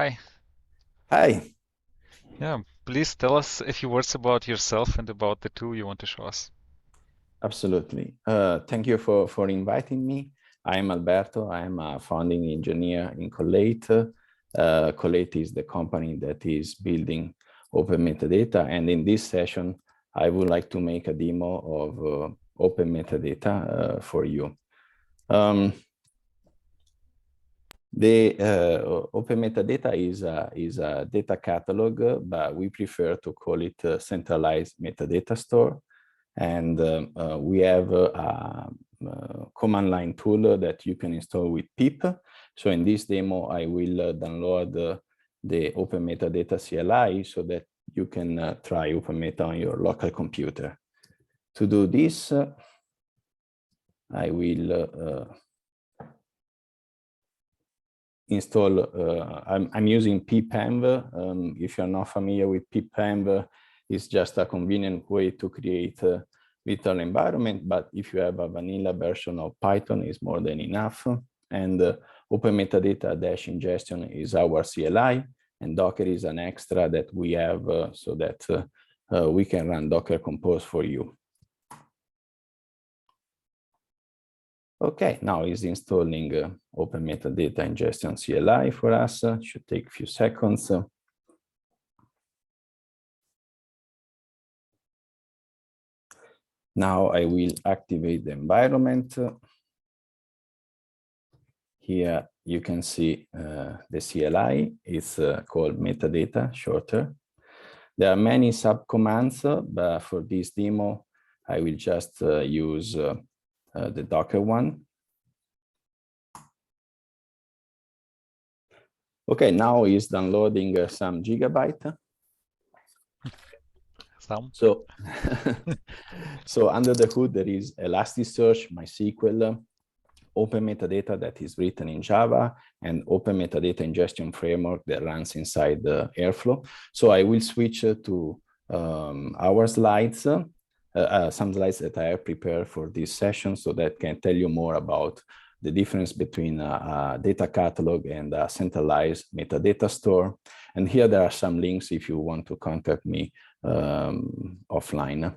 Hi. Hi. Yeah, please tell us a few words about yourself and about the tool you want to show us. Absolutely. Thank you for inviting me. I'm Alberto. I'm a founding engineer in Collate. Collate is the company that is building OpenMetadata. And in this session, I would like to make a demo of OpenMetadata for you. The OpenMetadata is a data catalog, but we prefer to call it a Centralized Metadata Store. And we have a command line tool that you can install with pip. So in this demo, I will download the OpenMetadata CLI so that you can try OpenMeta on your local computer. To do this, I will install, I'm using pipenv. If you're not familiar with pipenv, it's just a convenient way to create a virtual environment, but if you have a vanilla version of Python, it's more than enough. And OpenMetadata-ingestion is our CLI, and Docker is an extra that we have so that we can run Docker Compose for you. Okay, now it's installing OpenMetadata ingestion CLI for us. Should take a few seconds. Now I will activate the environment. Here you can see the CLI. It's called metadata, shorter. There are many subcommands, but for this demo, I will just use the Docker one. Okay, now it's downloading some gigabyte. So, so under the hood, there is Elasticsearch, MySQL, OpenMetadata that is written in Java, and OpenMetadata ingestion framework that runs inside the Airflow. So I will switch to our slides, some slides that I have prepared for this session so that can tell you more about the difference between a data catalog and a centralized metadata store. And here there are some links if you want to contact me offline.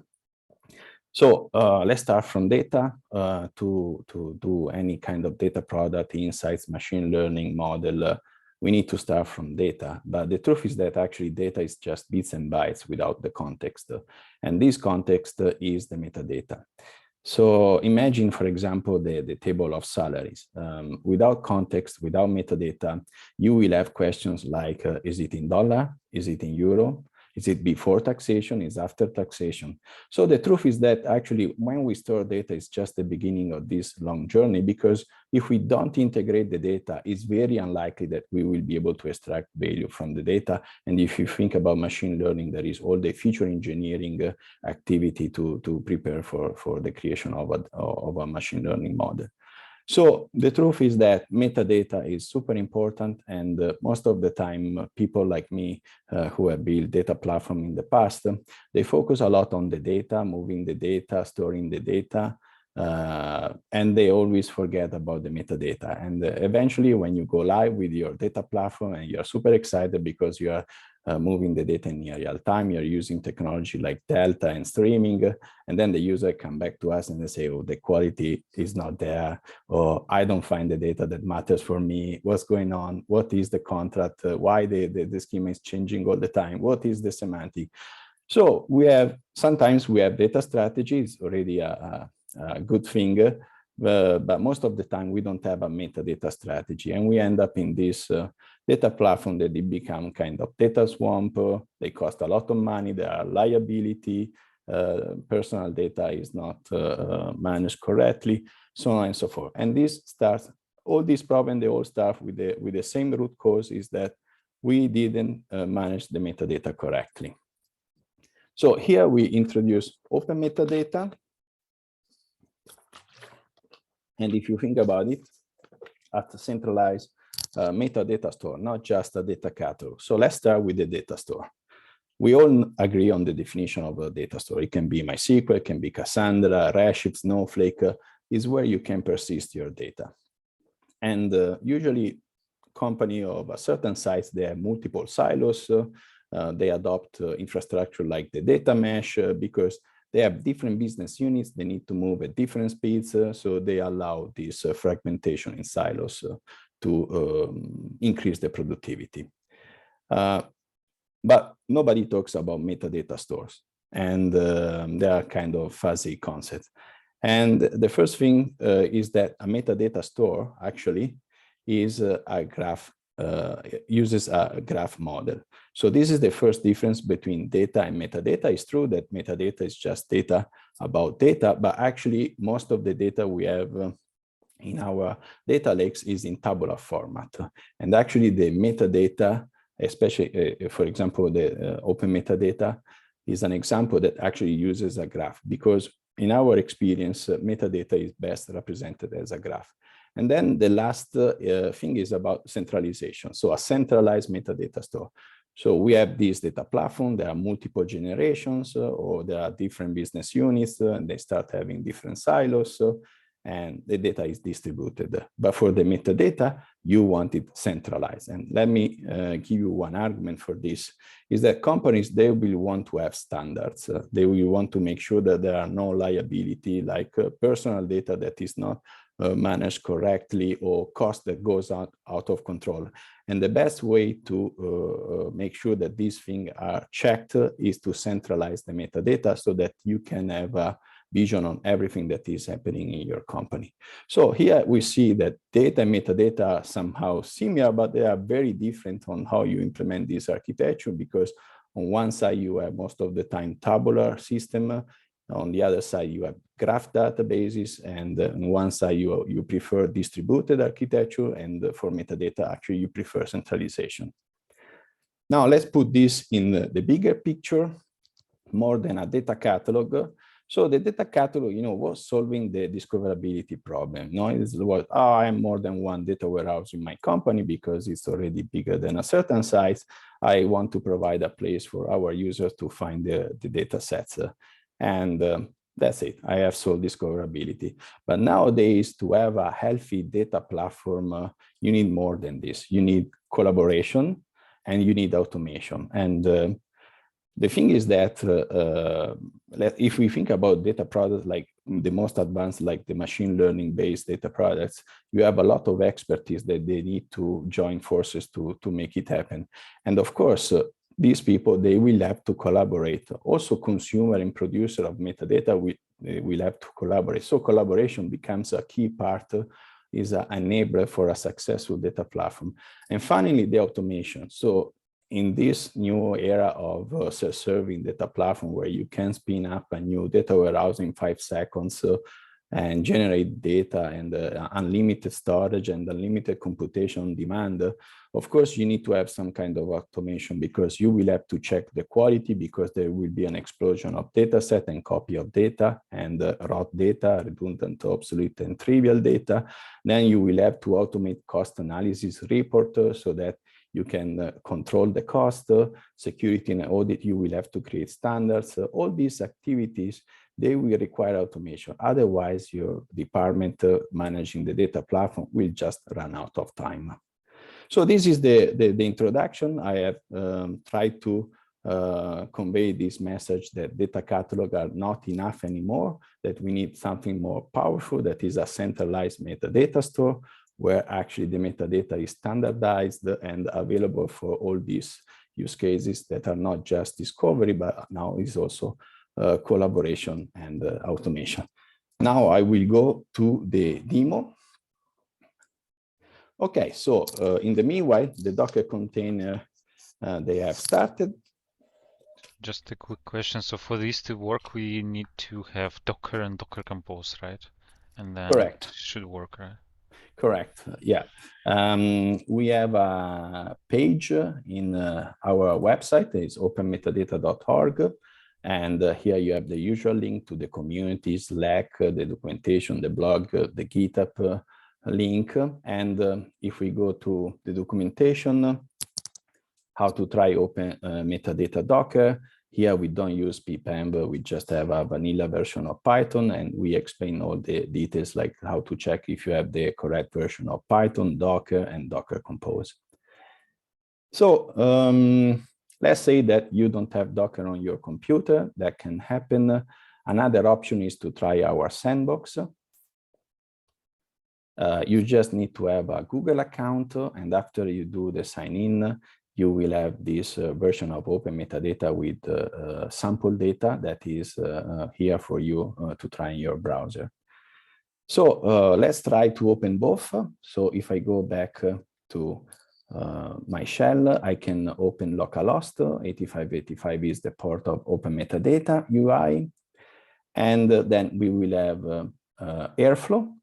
So let's start from data. To do any kind of data product, insights, machine learning model, we need to start from data. But the truth is that actually data is just bits and bytes without the context. And this context is the metadata. So imagine, for example, the table of salaries. Without context, without metadata, you will have questions like, is it in dollar? Is it in euro? Is it before taxation? Is after taxation? So the truth is that actually when we store data, it's just the beginning of this long journey, because if we don't integrate the data, it's very unlikely that we will be able to extract value from the data. And if you think about machine learning, there is all the feature engineering activity to prepare for the creation of a machine learning model. So the truth is that metadata is super important, and most of the time people like me who have built data platform in the past, they focus a lot on the data, moving the data, storing the data, and they always forget about the metadata. And eventually when you go live with your data platform and you're super excited because you are moving the data in near real time, you're using technology like Delta and streaming, and then the user come back to us and they say, oh, the quality is not there, or I don't find the data that matters for me. What's going on? What is the contract? Why the schema is changing all the time? What is the semantic? So sometimes we have data strategies, already a good thing, but most of the time we don't have a metadata strategy, and we end up in this data platform that they become kind of data swamp. They cost a lot of money. There are liability. Personal data is not managed correctly, so on and so forth. And this starts, all these problems, they all start with the same root cause, is that we didn't manage the metadata correctly. So here we introduce OpenMetadata. And if you think about it, at the centralized metadata store, not just a data catalog. So let's start with the data store. We all agree on the definition of a data store. It can be MySQL, it can be Cassandra, Redshift, Snowflake, is where you can persist your data. And usually company of a certain size, they have multiple silos. They adopt infrastructure like the data mesh because they have different business units. They need to move at different speeds. So they allow this fragmentation in silos to increase the productivity. But nobody talks about metadata stores, and they are kind of fuzzy concepts. And the first thing is that a metadata store actually is a graph, uses a graph model. So this is the first difference between data and metadata. It's true that metadata is just data about data, but actually most of the data we have in our data lakes is in tabular format. And actually the metadata, especially, for example, the OpenMetadata is an example that actually uses a graph, because in our experience, metadata is best represented as a graph. And then the last thing is about centralization. So a centralized metadata store. So we have this data platform, there are multiple generations, or there are different business units, and they start having different silos, and the data is distributed. But for the metadata, you want it centralized. And let me give you one argument for this, is that companies, they will want to have standards. They will want to make sure that there are no liability, like personal data that is not managed correctly, or cost that goes out of control. And the best way to make sure that these things are checked is to centralize the metadata so that you can have a vision on everything that is happening in your company. So here we see that data and metadata are somehow similar, but they are very different on how you implement this architecture, because on one side you have most of the time tabular system, on the other side you have graph databases, and on one side you prefer distributed architecture, and for metadata actually you prefer centralization. Now let's put this in the bigger picture, more than a data catalog. So the data catalog, was solving the discoverability problem. It was, I have more than one data warehouse in my company because it's already bigger than a certain size. I want to provide a place for our users to find the data sets. And that's it. I have solved discoverability. But nowadays, to have a healthy data platform, you need more than this. You need collaboration and you need automation. And the thing is that if we think about data products, like the most advanced, like the machine learning based data products, you have a lot of expertise that they need to join forces to make it happen. And of course, these people, they will have to collaborate. Also, consumer and producer of metadata will have to collaborate. So collaboration becomes a key part, is an enabler for a successful data platform. And finally, the automation. So in this new era of self-serving data platform, where you can spin up a new data warehouse in 5 seconds and generate data and unlimited storage and unlimited computation on demand, of course, you need to have some kind of automation, because you will have to check the quality, because there will be an explosion of data set and copy of data and raw data, redundant, obsolete, and trivial data. Then you will have to automate cost analysis report so that you can control the cost, security and audit. You will have to create standards. All these activities, they will require automation. Otherwise, your department managing the data platform will just run out of time. So this is the introduction. I have tried to convey this message that data catalog are not enough anymore, that we need something more powerful, that is a centralized metadata store, where actually the metadata is standardized and available for all these use cases that are not just discovery, but now is also collaboration and automation. Now I will go to the demo. Okay, so in the meanwhile, the Docker container, they have started. Just a quick question. So for these to work, we need to have Docker and Docker Compose, right? And then Correct. it should work, right? Correct. Yeah. We have a page in our website. It's openmetadata.org. And here you have the usual link to the community, Slack, the documentation, the blog, the GitHub link. And if we go to the documentation, how to try OpenMetadata Docker, Here we don't use pipem, but we just have a vanilla version of Python, and we explain all the details like how to check if you have the correct version of Python, Docker, and Docker Compose. So let's say that you don't have Docker on your computer. That can happen. Another option is to try our sandbox. You just need to have a Google account, and after you do the sign in, you will have this version of OpenMetadata with sample data that is here for you to try in your browser. So let's try to open both. So if I go back to my shell, I can open localhost. 8585 is the port of OpenMetadata UI. And then we will have Airflow.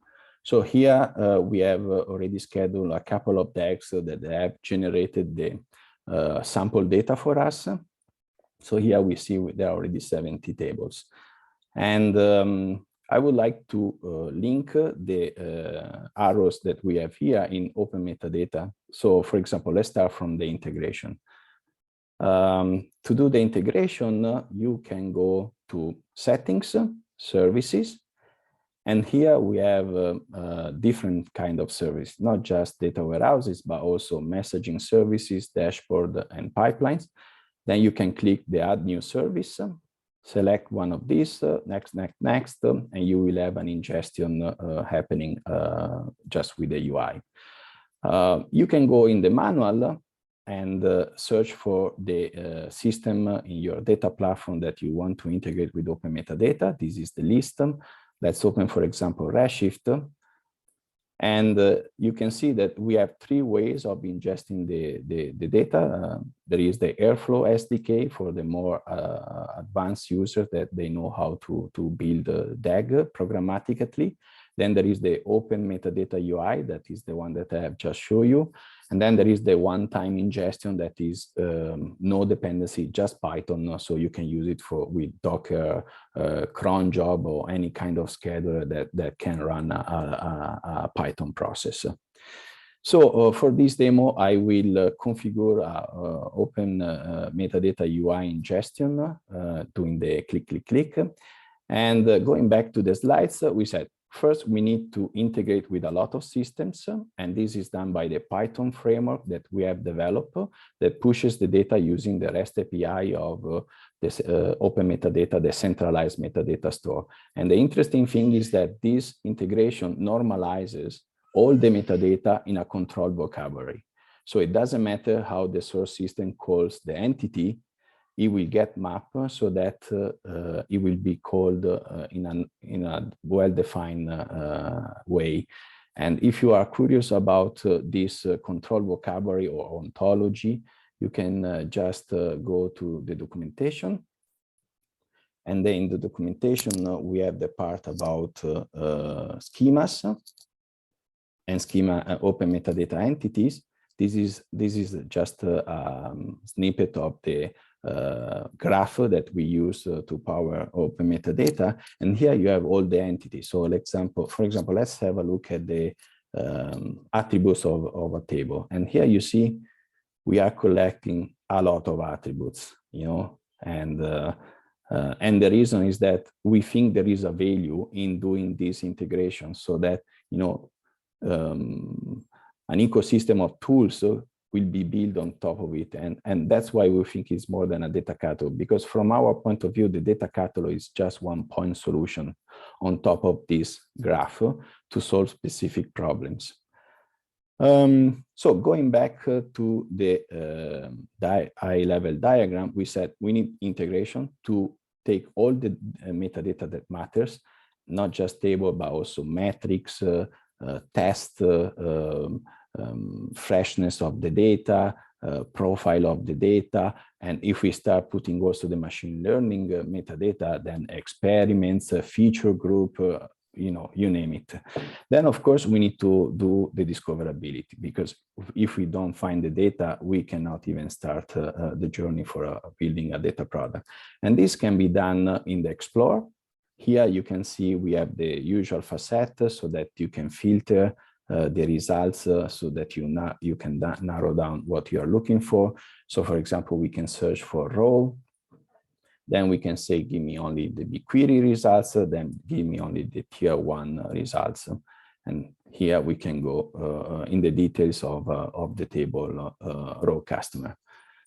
So here we have already scheduled a couple of decks that have generated the sample data for us. So here we see there are already 70 tables. And I would like to link the arrows that we have here in OpenMetadata. So for example, let's start from the integration. To do the integration, you can go to Settings, Services, and here we have different kind of service, not just data warehouses, but also messaging services, dashboard, and pipelines. Then you can click the Add New Service, select one of these, next, and you will have an ingestion happening just with the UI. You can go in the manual and search for the system in your data platform that you want to integrate with OpenMetadata. This is the list. Let's open, for example, Redshift. And you can see that we have 3 ways of ingesting the data. There is the Airflow SDK for the more advanced users that they know how to build a DAG programmatically. Then there is the OpenMetadata UI, that is the one that I have just shown you. And then there is the one-time ingestion that is no dependency, just Python. So you can use it with Docker, cron job, or any kind of scheduler that can run a Python process. So for this demo, I will configure OpenMetadata UI ingestion, doing the click. And going back to the slides, we said, first, we need to integrate with a lot of systems, and this is done by the Python framework that we have developed that pushes the data using the REST API of this OpenMetadata, the Centralized Metadata Store. And the interesting thing is that this integration normalizes all the metadata in a controlled vocabulary. So it doesn't matter how the source system calls the entity, it will get mapped so that it will be called in a well-defined way. And if you are curious about this control vocabulary or ontology, you can just go to the documentation. And then in the documentation, we have the part about schemas and schema open metadata entities. This is just a snippet of the graph that we use to power open metadata, and here you have all the entities. So for example, let's have a look at the attributes of a table, and here you see we are collecting a lot of attributes, and the reason is that we think there is a value in doing this integration, so that an ecosystem of tools will be built on top of it. And that's why we think it's more than a data catalog, because from our point of view, the data catalog is just one point solution on top of this graph to solve specific problems. So going back to the high-level diagram, we said we need integration to take all the metadata that matters, not just table, but also metrics, test, freshness of the data, profile of the data, and if we start putting also the machine learning metadata, then experiments, feature group, you name it. Then of course we need to do the discoverability, because if we don't find the data, we cannot even start the journey for building a data product. And this can be done in the Explore. Here you can see we have the usual facet so that you can filter the results so that you can narrow down what you are looking for. So for example, we can search for row, Then we can say, give me only the BigQuery results, then give me only the tier 1 results. And here we can go in the details of the table row customer.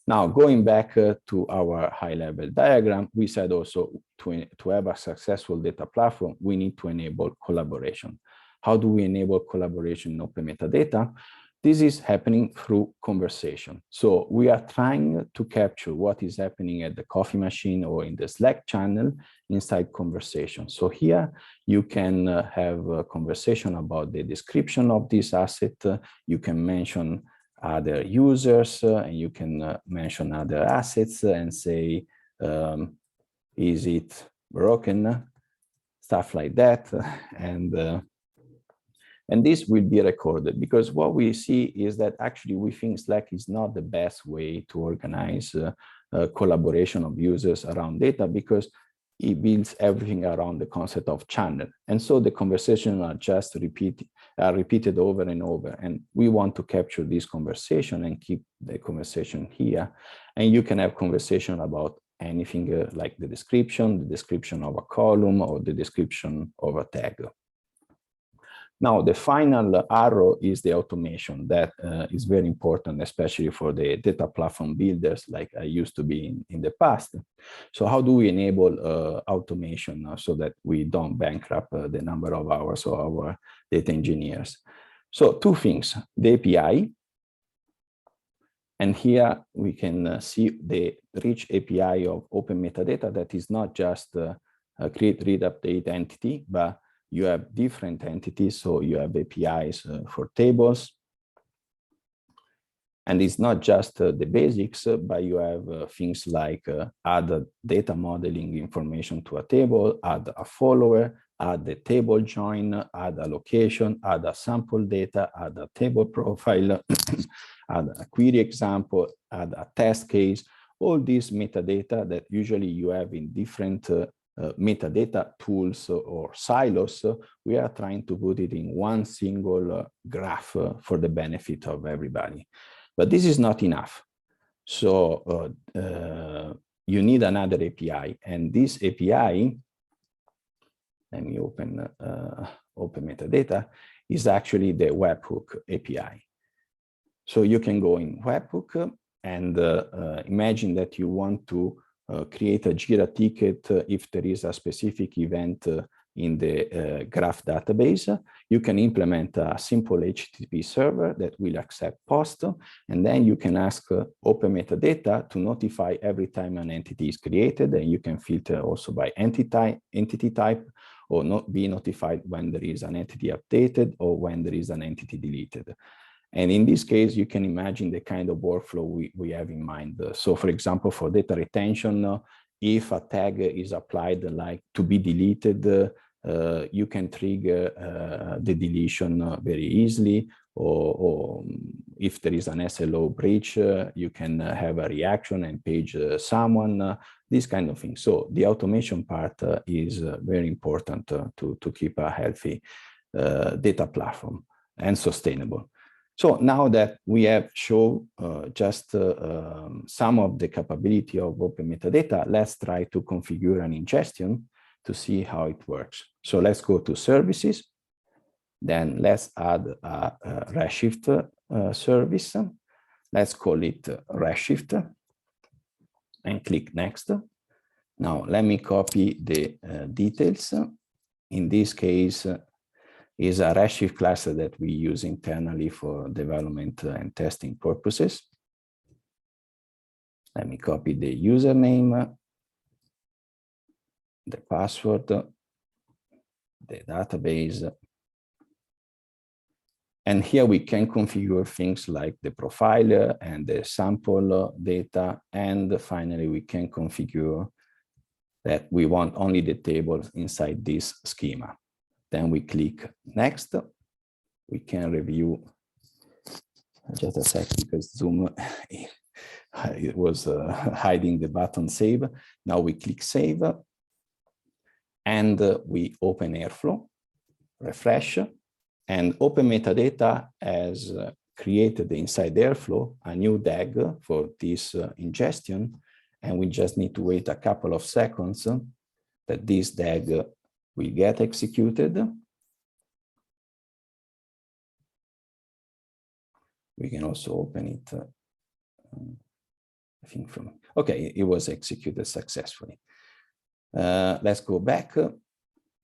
Now, going back to our high-level diagram, we said also to have a successful data platform, we need to enable collaboration. How do we enable collaboration in OpenMetadata? This is happening through conversation. So we are trying to capture what is happening at the coffee machine or in the Slack channel inside conversation. So here you can have a conversation about the description of this asset. You can mention other users and you can mention other assets and say, is it broken? Stuff like that. And this will be recorded, because what we see is that actually we think Slack is not the best way to organize collaboration of users around data, because it builds everything around the concept of channel. And so the conversations are just repeated over and over. And we want to capture this conversation and keep the conversation here. And you can have conversation about anything like the description of a column, or the description of a tag. Now, the final arrow is the automation. That is very important, especially for the data platform builders like I used to be in the past. So how do we enable automation so that we don't bankrupt the number of hours of our data engineers? So two things, the API. And here we can see the rich API of OpenMetadata that is not just a create, read, update entity, but you have different entities. So you have APIs for tables. And it's not just the basics, but you have things like add data modeling information to a table, add a follower, add the table join, add a location, add a sample data, add a table profile, add a query example, add a test case. All these metadata that usually you have in different metadata tools or silos, we are trying to put it in one single graph for the benefit of everybody. But this is not enough. So you need another API. And this API, let me open OpenMetadata, is actually the Webhook API. So you can go in Webhook and imagine that you want to create a Jira ticket if there is a specific event in the graph database. You can implement a simple HTTP server that will accept POST, and then you can ask OpenMetadata to notify every time an entity is created, and you can filter also by entity type, or not be notified when there is an entity updated or when there is an entity deleted. And in this case, you can imagine the kind of workflow we have in mind. So for example, for data retention, if a tag is applied like to be deleted, you can trigger the deletion very easily. Or if there is an SLO breach, you can have a reaction and page someone, this kind of thing. So the automation part is very important to keep a healthy data platform and sustainable. So now that we have shown just some of the capability of OpenMetadata, let's try to configure an ingestion to see how it works. So let's go to services. Then let's add a Redshift service. Let's call it Redshift and click next. Now let me copy the details. In this case, is a Redshift cluster that we use internally for development and testing purposes. Let me copy the username, the password, the database. And here we can configure things like the profile and the sample data. And finally, we can configure that we want only the tables inside this schema. Then we click next. We can review, just a sec, because Zoom it was hiding the button save. Now we click save, and we open Airflow, refresh, and OpenMetadata has created inside Airflow a new DAG for this ingestion, and we just need to wait a couple of seconds that this DAG will get executed. We can also open it, I think from, okay, it was executed successfully. Let's go back,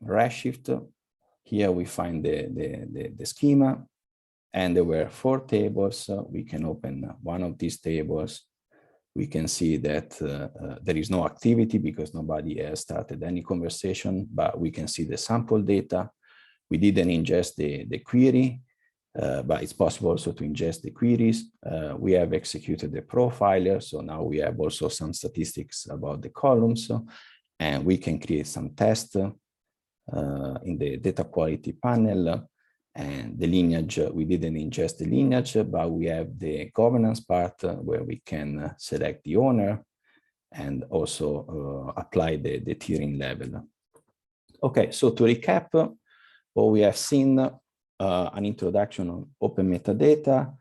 Redshift. Here we find the schema, and there were 4 tables. We can open one of these tables. We can see that there is no activity because nobody has started any conversation, but we can see the sample data. We didn't ingest the query, but it's possible also to ingest the queries. We have executed the profiler, so now we have also some statistics about the columns, and we can create some tests in the data quality panel. And the lineage, we didn't ingest the lineage, but we have the governance part where we can select the owner and also apply the tiering level. Okay, so to recap, what we have seen, an introduction on OpenMetadata,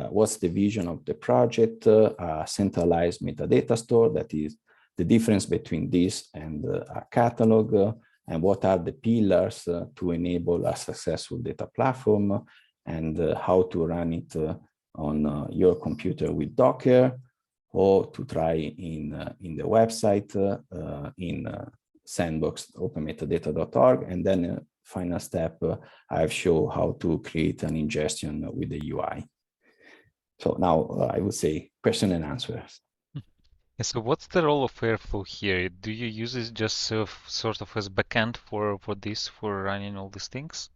what's the vision of the project, a centralized metadata store, that is the difference between this and a catalog, and what are the pillars to enable a successful data platform, and how to run it on your computer with Docker, or to try in the website in Sandbox, openmetadata.org. And then final step, I've shown how to create an ingestion with the UI. So now I would say question and answers. So what's the role of Airflow here? Do you use it just sort of as backend for running all these things?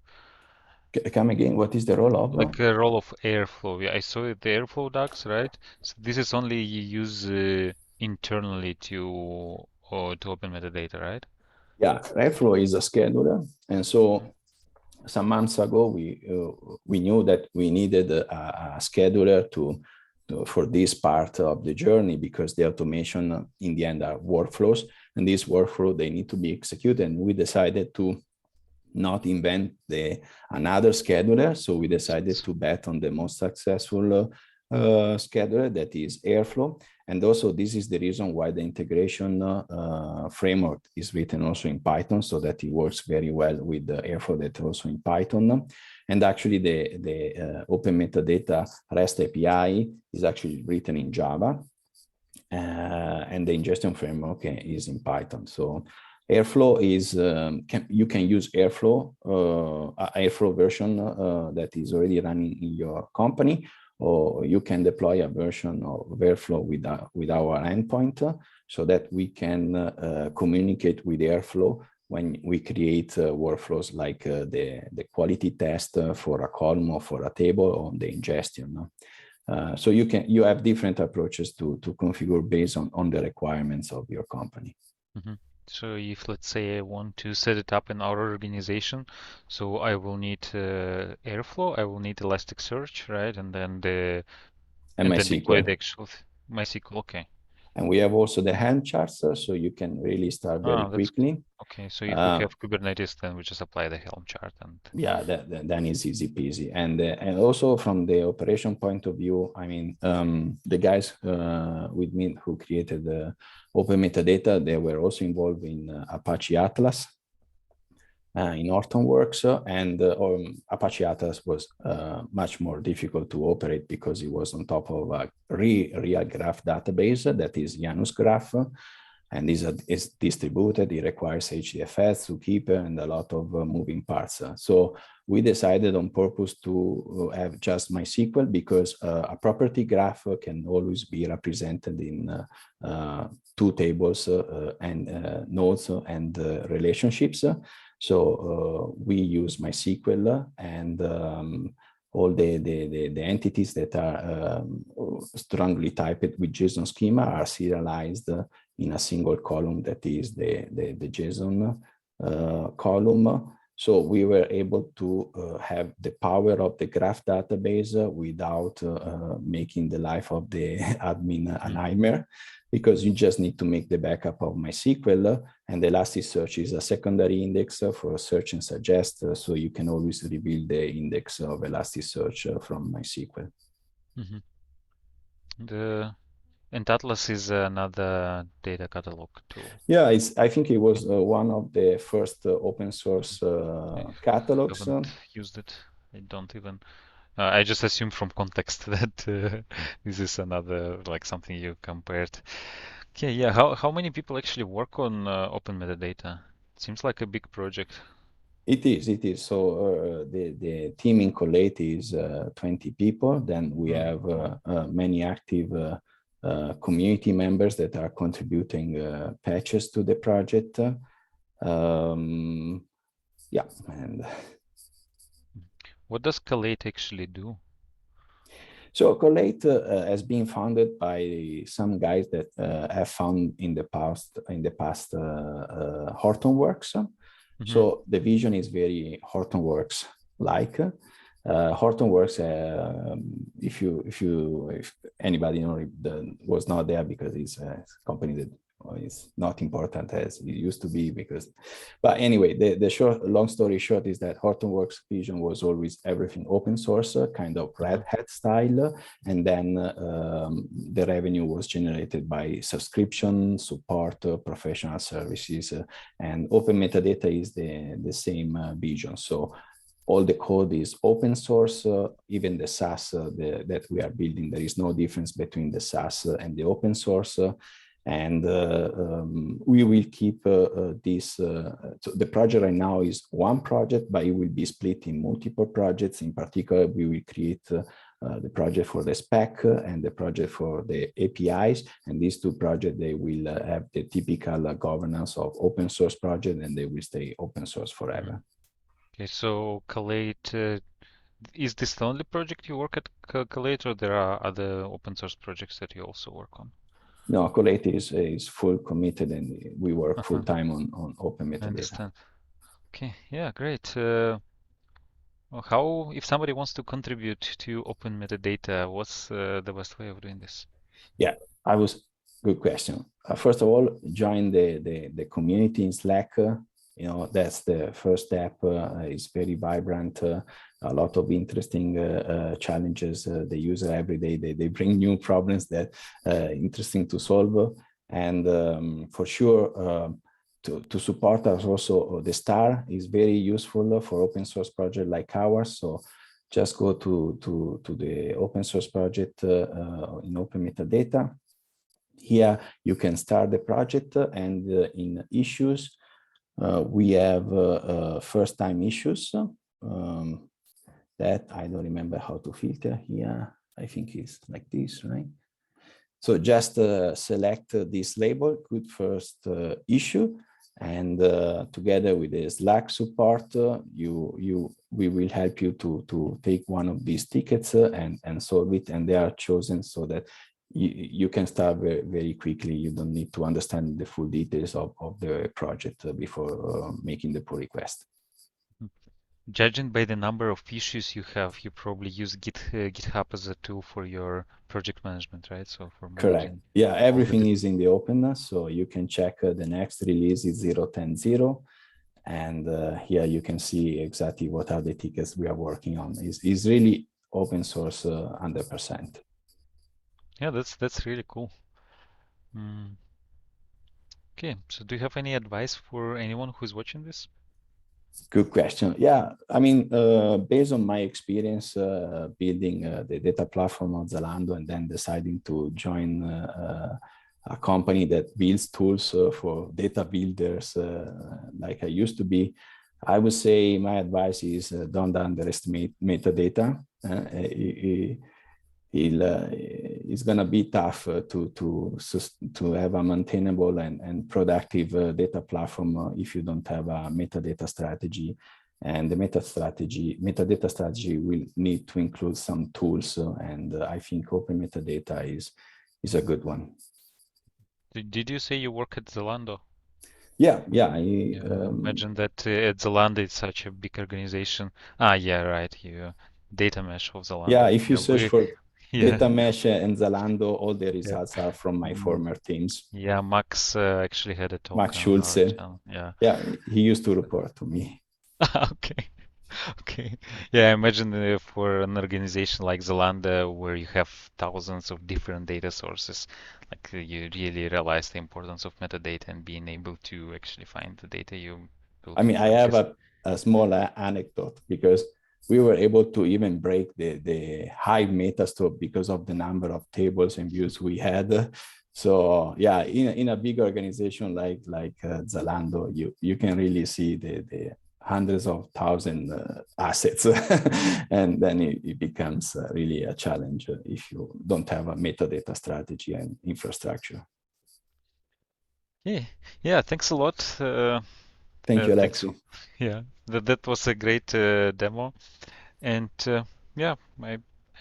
Come again, what is the role of? Like a role of Airflow. Yeah, I saw it, the Airflow docs, right? So this is only you use internally to open metadata, right? Yeah, Airflow is a scheduler, and so some months ago we knew that we needed a scheduler for this part of the journey, because the automation in the end are workflows, and these workflows, they need to be executed, and we decided to not invent another scheduler. So we decided to bet on the most successful scheduler, that is Airflow. And also this is the reason why the integration framework is written also in Python, so that it works very well with the Airflow that also in Python. And actually the OpenMetadata REST API is actually written in Java, and the ingestion framework is in Python. So Airflow is, you can use Airflow, Airflow version that is already running in your company, or you can deploy a version of Airflow with our endpoint, so that we can communicate with Airflow when we create workflows like the quality test for a column or for a table, or the ingestion. So you have different approaches to configure based on the requirements of your company. Mm-hmm. So if, let's say, I want to set it up in our organization, so I will need Airflow, I will need Elasticsearch, right? And then then deploy the actual MySQL. Okay. And we have also the Helm charts, so you can really start very quickly. Okay, so if we have Kubernetes, then we just apply the Helm chart, and yeah, then it's easy peasy. And also from the operation point of view, I mean, the guys with me who created the OpenMetadata, they were also involved in Apache Atlas in Hortonworks, and Apache Atlas was much more difficult to operate because it was on top of a real graph database that is Janus Graph, and is distributed. It requires HDFS, Zookeeper, and a lot of moving parts. So we decided on purpose to have just MySQL, because a property graph can always be represented in 2 tables and nodes and relationships. So we use MySQL, and all the entities that are strongly typed with JSON schema are serialized in a single column, that is the JSON column. So we were able to have the power of the graph database without making the life of the admin a nightmare, because you just need to make the backup of MySQL, and Elasticsearch is a secondary index for search and suggest, so you can always reveal the index of Elasticsearch from MySQL. Mm-hmm. And Atlas is another data catalog tool. Yeah, I think it was one of the first open source catalogs. I haven't used it. I don't even. I just assume from context that this is another like something you compared. Okay, yeah. How many people actually work on open metadata? It seems like a big project. It is, it is. So the team in Collate is 20 people. Then we have many active community members that are contributing patches to the project. Yeah, and what does Collate actually do? so Collate has been founded by some guys that have found in the past Hortonworks. So the vision is very Hortonworks like. Hortonworks, if anybody was not there because it's a company that is not important as it used to be but anyway, the long story short is that Hortonworks vision was always everything open source, kind of Red Hat style, and then the revenue was generated by subscription, support, professional services, and open metadata is the same vision. So all the code is open source, even the SaaS that we are building. There is no difference between the SaaS and the open source. And we will keep this. So the project right now is one project, but it will be split in multiple projects. In particular, we will create the project for the Spec and the project for the APIs. And these two projects, they will have the typical governance of open source project, and they will stay open source forever. Okay, so Collate, is this the only project you work at Collate, or there are other open source projects that you also work on? No, Collate is full committed, and we work full time on open metadata. I understand. Okay, yeah, great. How, if somebody wants to contribute to open metadata, what's the best way of doing this? Yeah, good question. First of all, join the community in Slack. That's the first step. It's very vibrant. A lot of interesting challenges. The user every day they bring new problems that interesting to solve. And for sure, to support us also, the star is very useful for open source project like ours. So just go to the open source project in open metadata. Here you can start the project, and in issues, we have first time issues that I don't remember how to filter here. I think it's like this, right? So just select this label, good first issue, and together with the Slack support, we will help you to take one of these tickets and solve it, and they are chosen so that you can start very, very quickly. You don't need to understand the full details of the project before making the pull request. Judging by the number of issues you have, you probably use GitHub as a tool for your project management, right? So for managing. Correct. Yeah, everything is in the openness, so you can check the next release is 0.10.0. And here you can see exactly what are the tickets we are working on. Is really open source 100%. Yeah, that's really cool. Okay, so do you have any advice for anyone who's watching this? Good question. Yeah, I mean, based on my experience building the data platform on Zalando and then deciding to join a company that builds tools for data builders like I used to be, I would say my advice is don't underestimate metadata. It's going to be tough to have a maintainable and productive data platform if you don't have a metadata strategy. And the metadata strategy will need to include some tools, and I think open metadata is a good one. Did you say you work at Zalando? Yeah. Imagine that at Zalando it's such a big organization. Yeah, right. You data mesh of Zalando. Yeah, if you search for data mesh and Zalando, all the results are from my former teams. Yeah, Max actually had a talk Max on our Schulze. channel. Yeah. Yeah, he used to report to me. Okay. Okay. Yeah, I imagine for an organization like Zalando, where you have thousands of different data sources, like you really realize the importance of metadata and being able to actually find the data you will I mean, I have purchase. a small anecdote because we were able to even break the high meta store because of the number of tables and views we had. So yeah, in a big organization like Zalando, you can really see the hundreds of thousand assets, and then it becomes really a challenge if you don't have a metadata strategy and infrastructure. Yeah, yeah. Thanks a lot. Thank you, Thanks. Alexi. Yeah, that was a great demo. And yeah,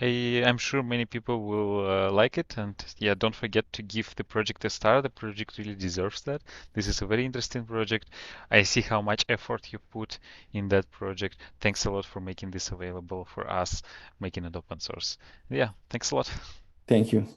I'm sure many people will like it. And yeah, don't forget to give the project a star. The project really deserves that. This is a very interesting project. I see how much effort you put in that project. Thanks a lot for making this available for us, making it open source. Yeah, thanks a lot. Thank you.